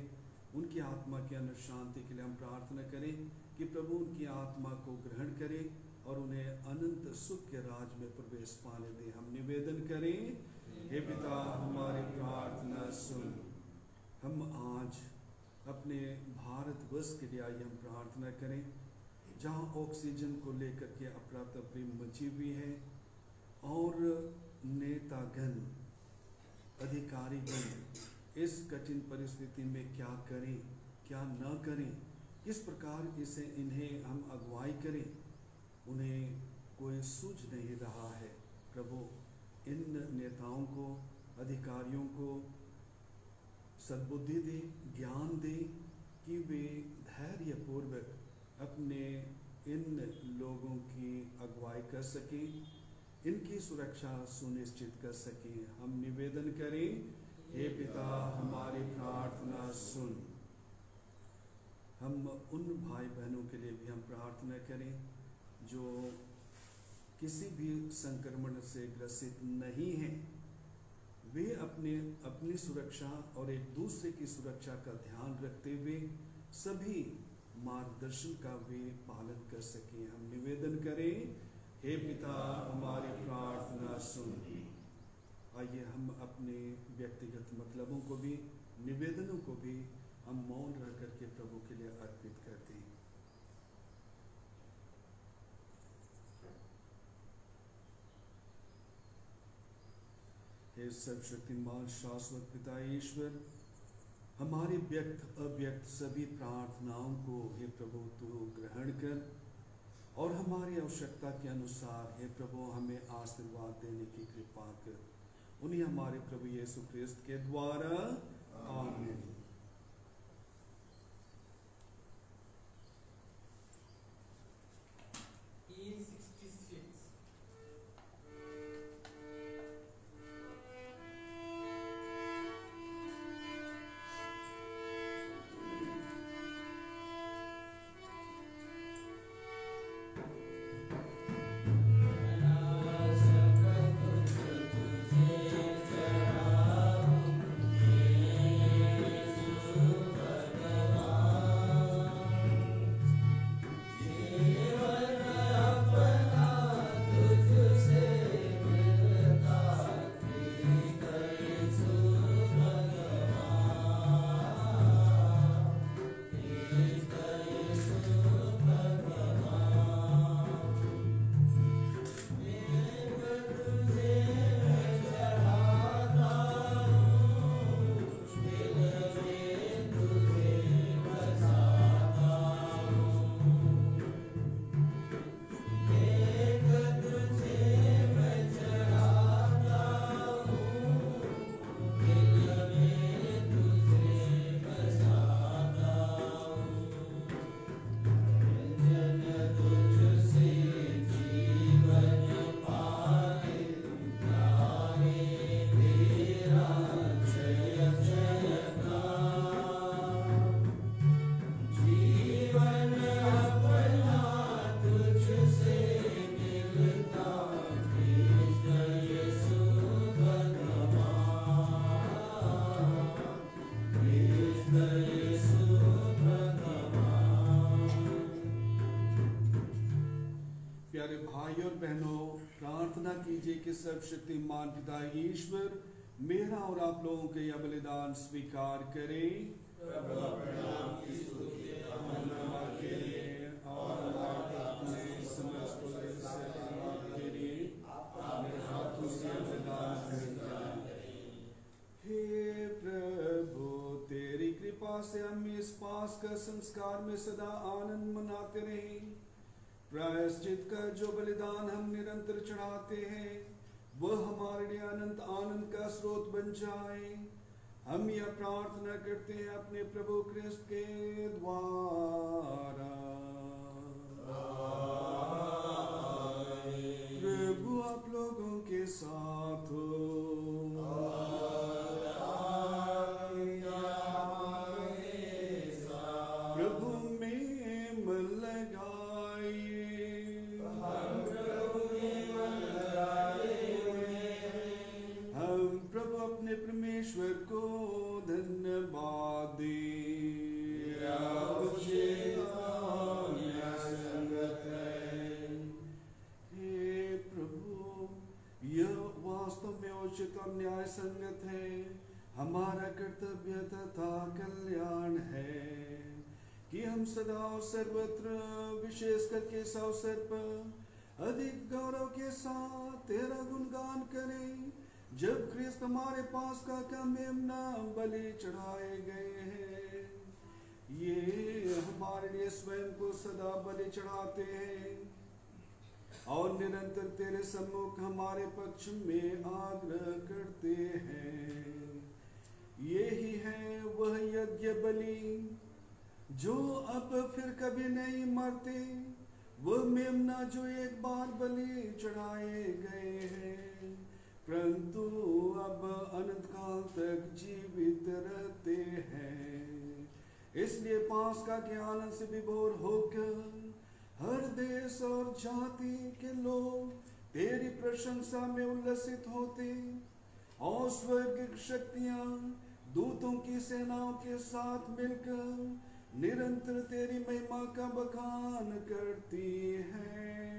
उनकी आत्मा के अनंत शांति के लिए हम प्रार्थना करें कि प्रभु उनकी आत्मा को ग्रहण करे और उन्हें अनंत सुख के राज में प्रवेश पाने दे। हम निवेदन करें, हे पिता हमारी प्रार्थना सुन। हम आज अपने भारतवर्ष के लिए आइए हम प्रार्थना करें, जहाँ ऑक्सीजन को लेकर के अफरा तफरी मची हुई है और नेतागण अधिकारीगण इस कठिन परिस्थिति में क्या करें क्या न करें, किस प्रकार इसे इन्हें हम अगुवाई करें, उन्हें कोई सूझ नहीं रहा है। प्रभु इन नेताओं को, अधिकारियों को सद्बुद्धि दे, ज्ञान दे कि वे धैर्यपूर्वक अपने इन लोगों की अगुवाई कर सकें, इनकी सुरक्षा सुनिश्चित कर सकें। हम निवेदन करें, हे पिता हमारी प्रार्थना सुन। हम उन भाई बहनों के लिए भी हम प्रार्थना करें जो किसी भी संक्रमण से ग्रसित नहीं हैं। वे अपनी सुरक्षा और एक दूसरे की सुरक्षा का ध्यान रखते हुए सभी मार्गदर्शन का वे पालन कर सकें। हम निवेदन करें, हे पिता हमारी प्रार्थना सुन। आइए हम अपने व्यक्तिगत मतलबों को भी, निवेदनों को भी हम मौन रह करके प्रभु के लिए अर्पित करते हैं। हे सर्वशक्तिमान शाश्वत पिता ईश्वर, हमारी व्यक्त अव्यक्त सभी प्रार्थनाओं को हे प्रभु तू ग्रहण कर और हमारी आवश्यकता के अनुसार हे प्रभु हमें आशीर्वाद देने की कृपा कर। उन्हीं हमारे प्रभु यीशु क्रिस्त के द्वारा आमीन। प्यारे भाई और बहनों, प्रार्थना कीजिए कि सर्वशक्तिमान पिता ईश्वर मेरा और आप लोगों के यह बलिदान स्वीकार करे और अपने समस्त के लिए अपने हाथों से बलिदान करें। हे प्रभु, तेरी कृपा से हम इस का संस्कार में सदा आनंद मनाते रहें। प्रायश्चित का जो बलिदान हम निरंतर चढ़ाते हैं वह हमारे लिए अनंत आनंद का स्रोत बन जाए। हम यह प्रार्थना करते हैं अपने प्रभु क्रिस्त के द्वारा। प्रभु आप लोगों के साथ हो। प्रभु में मन लगाइए। हम प्रभु अपने परमेश्वर को धन्यवाद दें। हे प्रभु, यह वास्तव में उचित और न्याय संगत है। हमारा कर्तव्य तथा कल्याण है कि हम सदा और सर्वत्र, विशेष करके इस अवसर पर अधिक गौरव के साथ तेरा गुणगान करें, जब ख्रिस्त हमारे पास का मेमना बलि चढ़ाए गए हैं। ये हमारे लिए स्वयं को सदा बलि चढ़ाते हैं और निरंतर तेरे सम्मुख हमारे पक्ष में आग्रह करते हैं। यही है वह यज्ञ बलि जो अब फिर कभी नहीं मरते, वह मेमना जो एक बार बलि चढ़ाए गए हैं परंतु अब अनंत काल तक जीवित रहते हैं। इसलिए पास्का के आनंद से विभोर होकर हर देश और जाति के लोग तेरी प्रशंसा में उल्लसित होते और स्वर्ग की शक्तियां दूतों की सेनाओं के साथ मिलकर निरंतर तेरी महिमा का बखान करती हैं।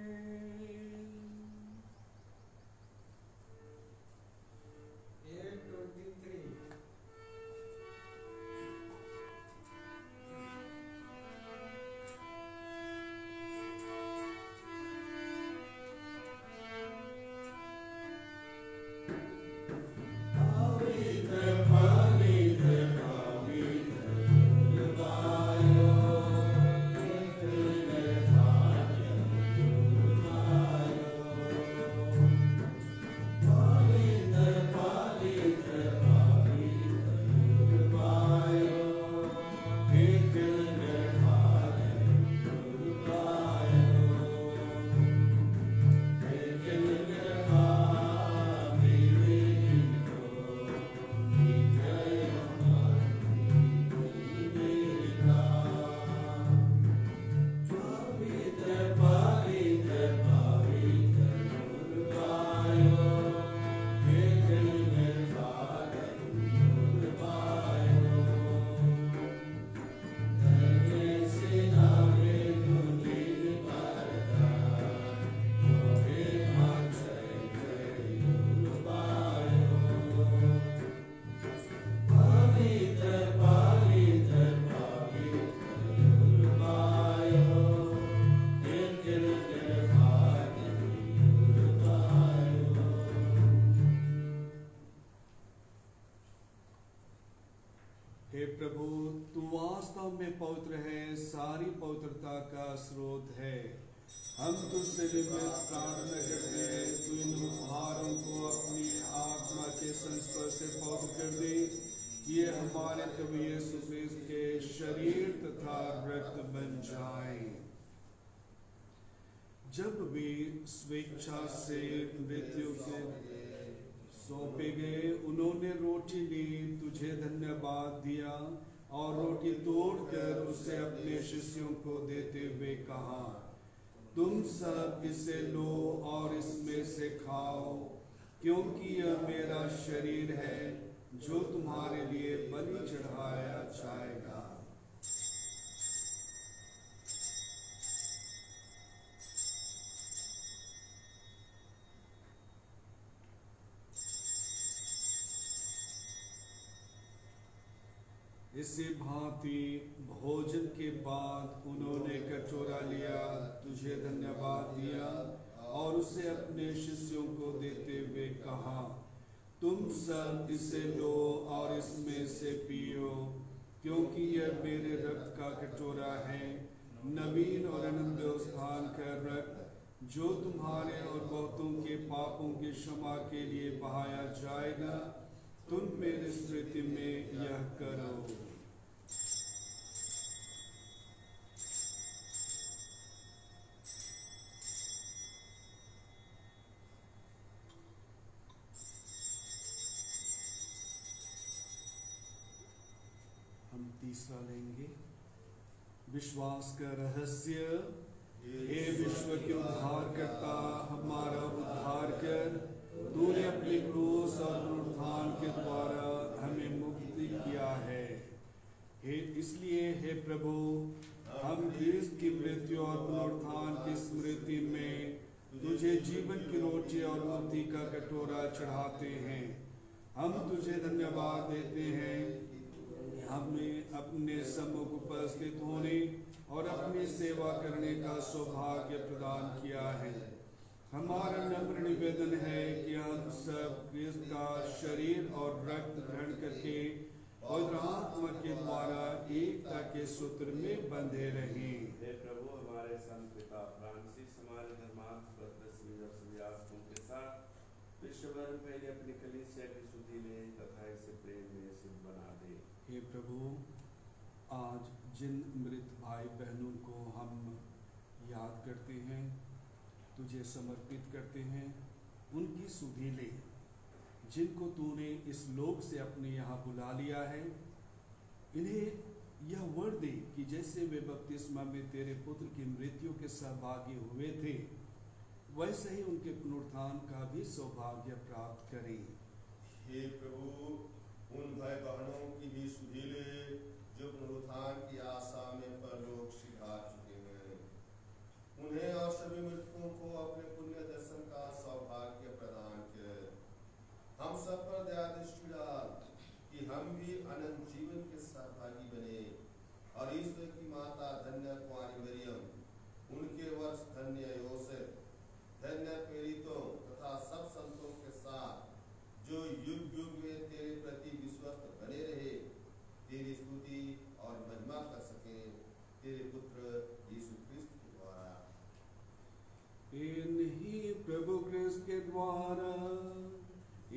हे प्रभु, तू वास्तव में पवित्र है, सारी पवित्रता का स्रोत है। हम तुझसे निम्न प्रार्थना करते हैं, तू इन उपहारों को अपनी आत्मा के संस्पर्श से पवित्र कर दे। ये हमारे प्रभु यीशु क्रिस्त के शरीर तथा रक्त बन जाए। जब वे स्वेच्छा से मृत्यु के सौंपे गए, उन्होंने रोटी ली, तुझे धन्यवाद दिया और रोटी तोड़कर उसे अपने शिष्यों को देते हुए कहा, तुम सब इसे लो और इसमें से खाओ, क्योंकि यह मेरा शरीर है जो तुम्हारे लिए बलि चढ़ाया जाएगा। इसी भांति भोजन के बाद उन्होंने कटोरा लिया, तुझे धन्यवाद दिया और उसे अपने शिष्यों को देते हुए कहा, तुम सब इसे लो और इसमें से पियो, क्योंकि यह मेरे रक्त का कटोरा है, नवीन और अनंत स्थान का रक्त, जो तुम्हारे और बहुतों के पापों की क्षमा के लिए बहाया जाएगा। तुम मेरी स्मृति में यह करो। हम तीसरा लेंगे, विश्वास का रहस्य। हे विश्व के उद्धार करता, हमारा उद्धार कर। तूने अपने क्रूस और पुनरुत्थान के द्वारा हमें मुक्ति किया है। इसलिए हे प्रभु, हम ख्रीस्त की मृत्यु और पुनरुत्थान की स्मृति में तुझे जीवन की रोटी और मुक्ति का कटोरा चढ़ाते हैं। हम तुझे धन्यवाद देते हैं, हमें अपने सम्मुख उपस्थित होने और अपनी सेवा करने का सौभाग्य प्रदान किया है। हमारा नम्र निवेदन है कि हम सब ख्रीस्त का शरीर और रक्त ग्रहण करके और आत्मा के द्वारा एकता के सूत्र में बंधे रहें। हे प्रभु, हमारे संत पिता फ्रांसिस हमारे धर्मार्थ प्रयासों के साथ विश्व भर में फैली अपनी कलीसिया की शुद्धि ले तथा इसे प्रेम में सिद्ध बना दे। हे प्रभु, आज जिन मृत भाई बहनों को हम याद करते हैं, तुझे समर्पित करते हैं, उनकी सुधि ले। जिनको तूने इस लोक से अपने यहाँ बुला लिया है, इन्हें यह वर दे कि जैसे वे बपतिस्मा में तेरे पुत्र की मृत्यु के सहभागी हुए थे, वैसे ही उनके पुनरुत्थान का भी सौभाग्य प्राप्त करें। हे प्रभु, उन भाई बहनों की भी सुधि ले जो पुनरुत्थान की आशा में परलोक सिधार चुके हैं। उन्हें और सभी मृतकों को अपने पुण्य दर्शन का सौभाग्य प्रदान कर। हम सब पर दया दृष्टि डाल कि हम भी अनंत जीवन के सहभागी बने और ईश्वर की माता धन्य कुंवारी मरियम, उनके वर्ष धन्य योसेफ, धन्य प्रेरितों तथा सब संतों के साथ जो युग युग में तेरे प्रति विश्वस्त बने रहे, तेरी स्तुति और महिमा कर सके, तेरे पुत्र यीशु क्रिस्त के द्वारा। इन्हीं प्रभु क्रिस्त के द्वारा,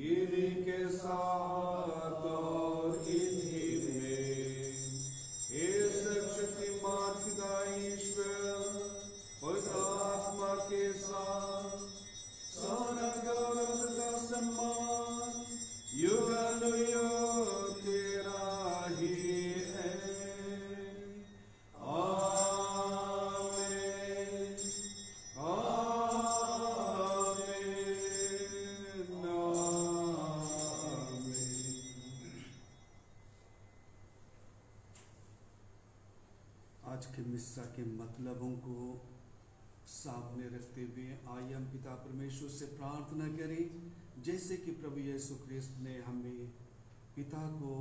इन्हीं के साथ और इन्हीं में हे सर्वशक्तिमान पिता ईश्वर और आत्मा के साथ सारा गौरव तथा सम्मान युगानुयुग तेरा ही है। आज के मिस्सा के मतलबों को सामने रखते हुए आइए हम पिता परमेश्वर से प्रार्थना करें, जैसे कि प्रभु यीशु ख्रिस्त ने हमें पिता को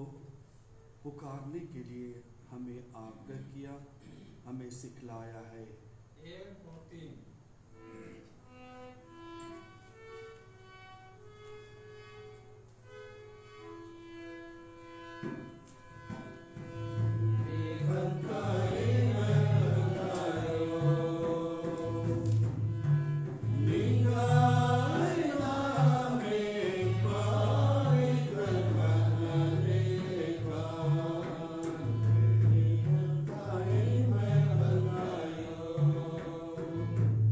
पुकारने के लिए हमें आग्रह किया, हमें सिखलाया है। 1 और 3 Amen.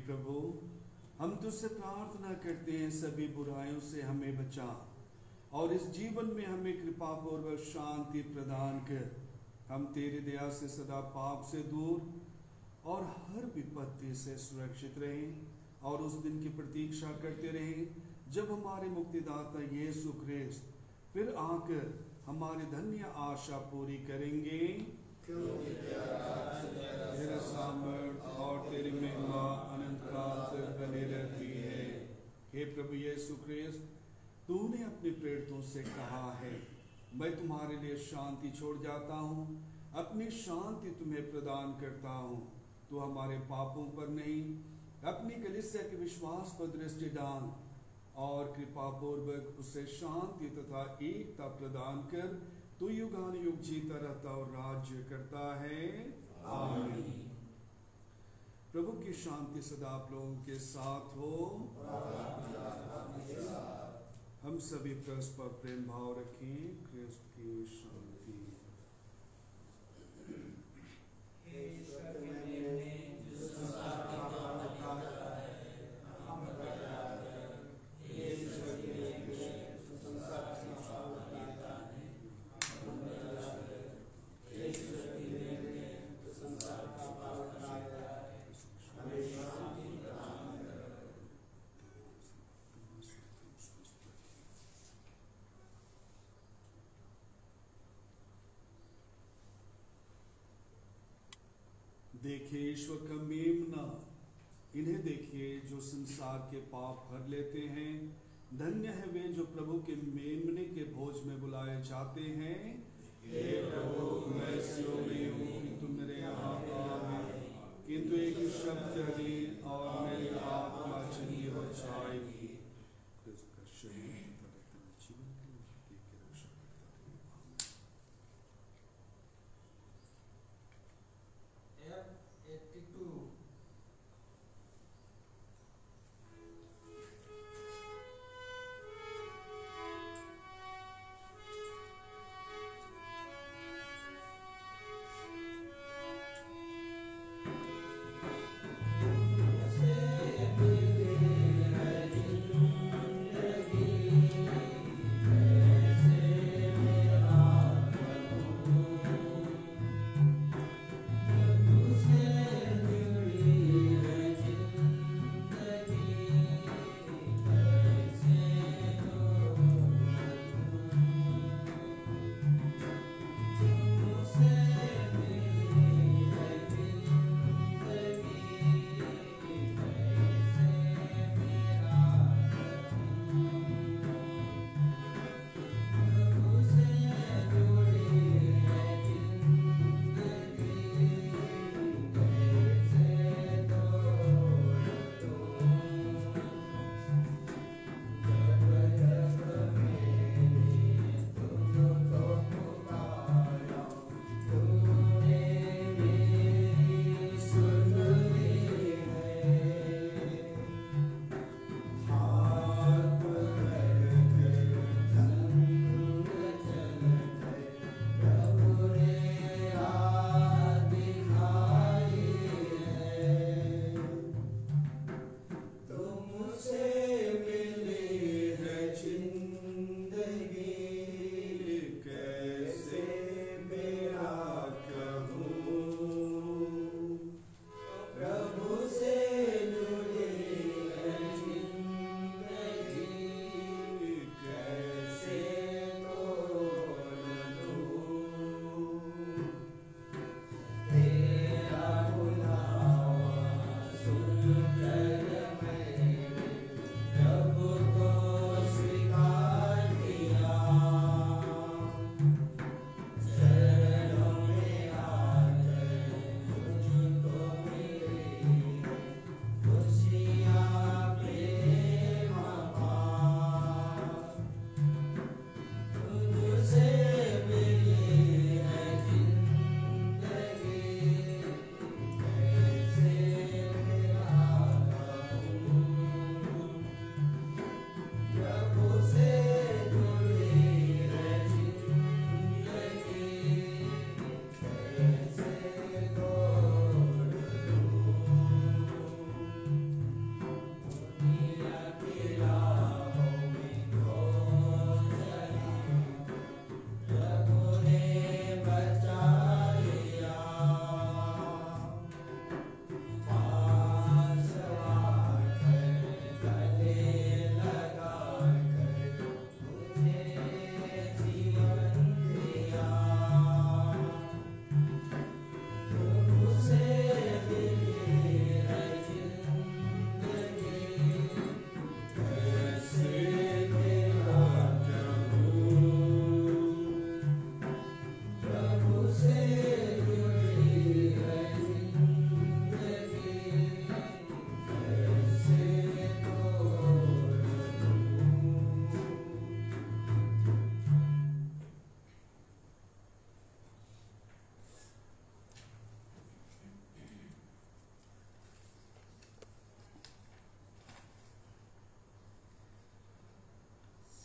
प्रभु, हम तुझसे प्रार्थना करते हैं सभी बुराइयों से हमें बचा और इस जीवन में हमें कृपा पूर्वक शांति प्रदान कर। हम तेरी दया से सदा पाप से दूर और हर विपत्ति से सुरक्षित रहें और उस दिन की प्रतीक्षा करते रहें जब हमारे मुक्तिदाता यीशु ख्रिस्त फिर आकर हमारी धन्य आशा पूरी करेंगे। तेरा सामर्थ और तेरी महिमा अनंत काल तक बनी रहती है। हे प्रभु यीशु ख्रिस्त, तूने अपने प्रेरितों से कहा है, मैं तुम्हारे लिए शांति छोड़ जाता हूँ, अपनी शांति तुम्हें प्रदान करता हूँ। तू हमारे पापों पर नहीं, अपनी कलीसिया के विश्वास पर दृष्टि डाल और कृपा पूर्वक उसे शांति तथा एकता प्रदान कर। तू युगानुयुग जीता रहता और राज्य करता है। आमीन। प्रभु की शांति सदा आप लोगों के साथ हो। हम सभी परस्पर प्रेम भाव रखें। क्रिस्त की शांति। देखिए ईश्वर का मेमना, इन्हें देखिए जो संसार के पाप भर लेते हैं। धन्य है वे जो प्रभु के मेमने के भोज में बुलाए जाते हैं। हे प्रभु, मैं इसलिए नहीं हूँ कि तुम मेरे यहाँ आओगे, किंतु एक शब्द कहे और मेरी आत्मा चंगी हो जाएगी। इसका शरीर जीवन के रक्षा करता है। F82 से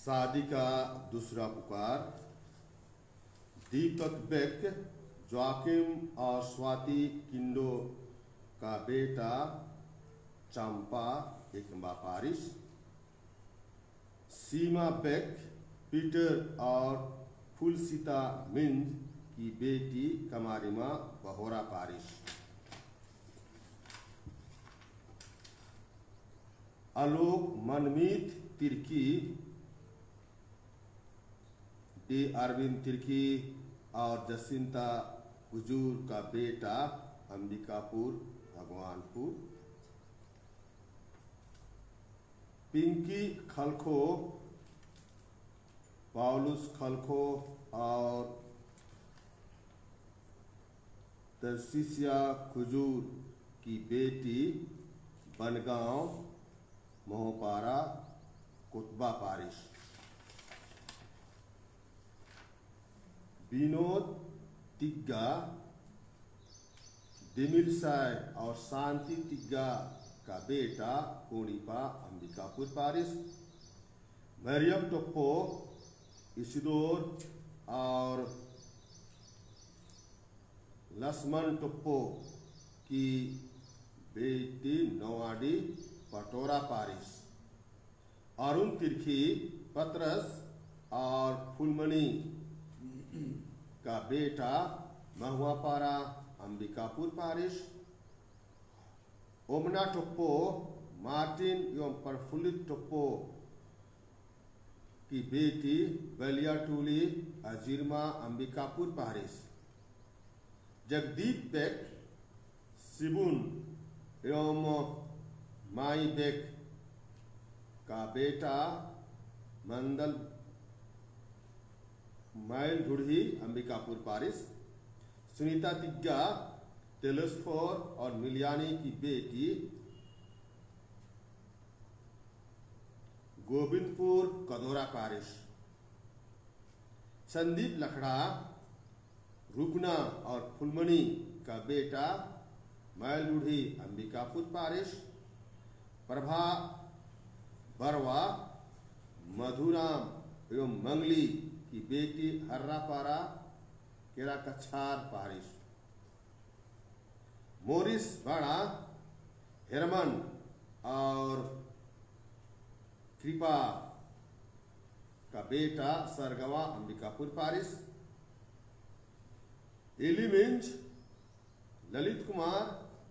शादी का दूसरा पुकार। दीपक बेक, जोआकिम और स्वाति किंडो का बेटा चंपा एकम्बा पारिस। सीमा बेक, पीटर और फुलसीता मिंज की बेटी कमारिमा बहोरा पारिस। आलोक मनमीत तिर्की, डी अरविंद तिर्की और जसिंता कुजूर का बेटा अंबिकापुर भगवानपुर। पिंकी खलखो, पाउलुस खलखो और तरसिसिया कुजूर की बेटी बनगांव मोहपारा कुतबा पारिश। विनोद तिग्गा, दिमिलसाय और शांति तिग्गा का बेटा कोणिपा अंबिकापुर पारिस। मरियम टोप्पो, इसिदोर और लक्ष्मण टोप्पो की बेटी नवाडी पटोरा पारिस। अरुण तिर्की, पत्रस और फुलमणि का बेटा महुआपारा अंबिकापुर पारिस। ओमना टोप्पो, मार्टिन एवं प्रफुल्लित टोप्पो की बेटी बलियाटूली अजीरमा अंबिकापुर पारिस। जगदीप बेक, सिबुन एवं माई बेक का बेटा मंदल माइल ढूढ़ी अंबिकापुर पारिस। सुनीता तिग्गा, तेलस्फोर और मिलियानी की बेटी गोविंदपुर कदोरा पारिस। संदीप लखड़ा, रुकना और फुलमणि का बेटा मैलूढ़ी अंबिकापुर पारिस। प्रभा बरवा, मधुराम एवं मंगली की बेटी हर्रापारा केरा कछार पारिस। मोरिस बाड़ा, हेरमन और कृपा का बेटा सरगवा अंबिकापुर पारिस। एलिमिंज, ललित कुमार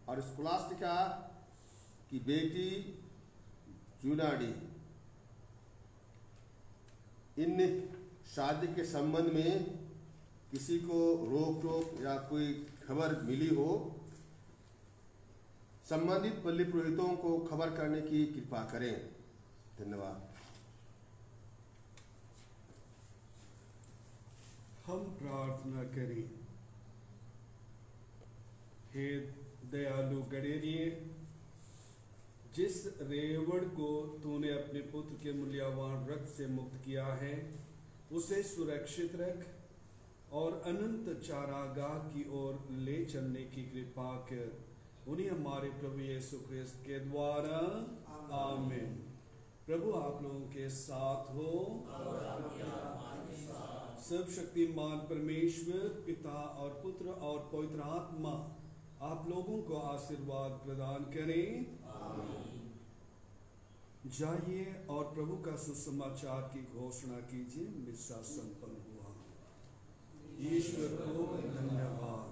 और स्कॉलास्टिका की बेटी जूनाडी। इन शादी के संबंध में किसी को रोक टोक या कोई खबर मिली हो, संबंधित पल्ली पुरोहितों को खबर करने की कृपा करें। धन्यवाद। हम प्रार्थना करें। हे दयालु गणेरिये, जिस रेवड़ को तूने अपने पुत्र के मूल्यवान रक्त से मुक्त किया है, उसे सुरक्षित रख और अनंत चारागाह की ओर ले चलने की कृपा कर। उन्हीं हमारे प्रभु यीशु क्रिस्त के द्वारा आमीन। प्रभु आप लोगों के साथ हो। सर्वशक्तिमान परमेश्वर पिता और पुत्र और पवित्र आत्मा आप लोगों को आशीर्वाद प्रदान करें। जाइए और प्रभु का सुसमाचार की घोषणा कीजिए। मिस्सा संपन्न हुआ। ईश्वर को धन्यवाद।